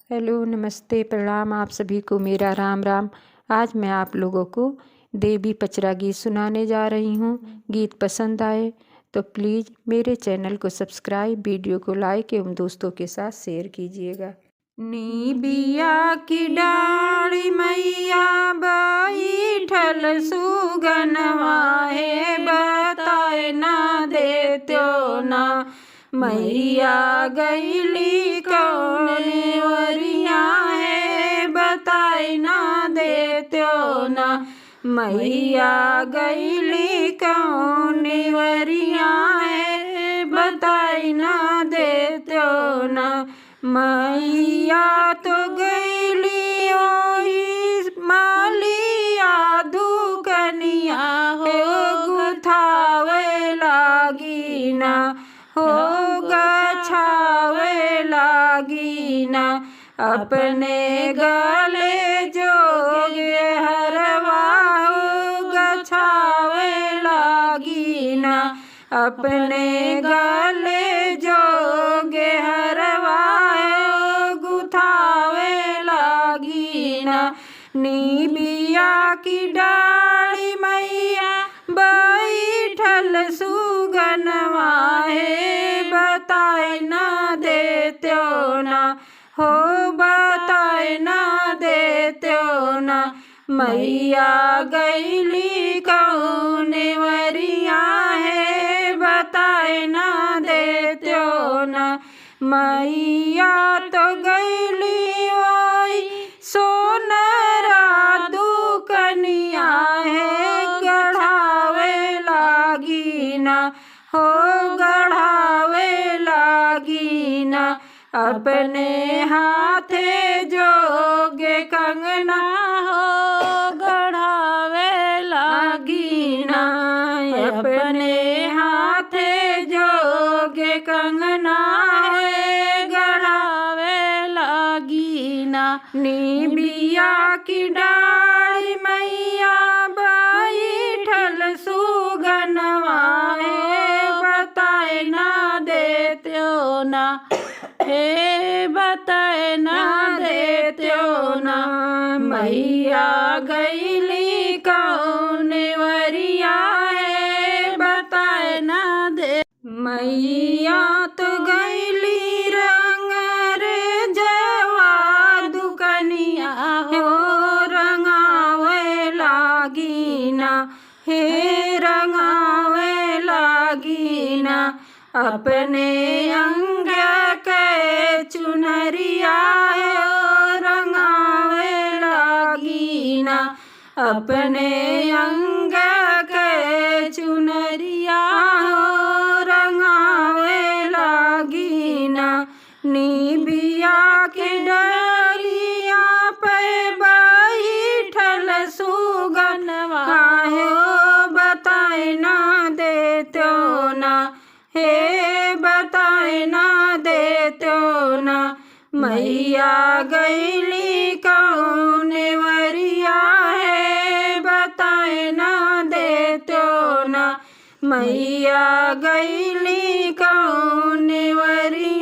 Hello, नमस्ते, प्रणाम आप सभी को मेरा राम राम। आज मैं आप लोगों को देवी पचरा गीत सुनाने जा रही हूँ। गीत पसंद आए तो प्लीज़ मेरे चैनल को सब्सक्राइब, वीडियो को लाइक एवं दोस्तों के साथ शेयर कीजिएगा। नी बिया की डाड़ी मैया बैठल सुगनवा है, बताए ना देत्यो ना मैया गईली कौने वरिया है, बताए ना देत्यो ना मैया गईली कौने वरिया है, बताए ना देत्यो ना मैया तो गईली ओही मालिया दुकनिया हो, गुथावे लागी ना हो, गछावे लागी ना अपने गले जोगे हरवा हो, गछावे लागी ना अपने गले जोगे हरवा हो, गुथावे लागी ना नी बिया की डाड़ी मैया बैठल सुगनवा है, बताए ना देत्यो ना हो, बताए ना देत्यो ना मैया गईली कौने वरिया है, बताए ना देत्यो ना मैया तो गईली ओई सोनरा दुकनिया है, गढ़ावे लागी ना हो, गढ़ावे लागी ना अपने हाथे जोगे कंगना हो, गढ़ावे लागी ना अपने हाथे जोगे कंगना है, गढ़ावे लागी ना नी बिया की डाड़ी मैया बैठल सुगनवा है, बताए ना देत्यो ना हे, बताए ना देत्यो ना मैया गईली कौने वरिया है, बताए ना दे मैया तो गईली रंग रे जवा दुकनिया हो, रंगावे लागी ना हे, रंगावे लागी ना अपने अंग के चुनरिया हो, रंगावे लागी ना अपने अंग के चुनरिया हो, रंगावे लागी ना नी बिया के डरिया पे बैठल सुगनवा हो, बताए ना देत्यो ना हे, बताए ना देत्यो ना मैया गईली कौने वरिया है, बताए ना देत्यो ना मैया गईली कौने वरिया।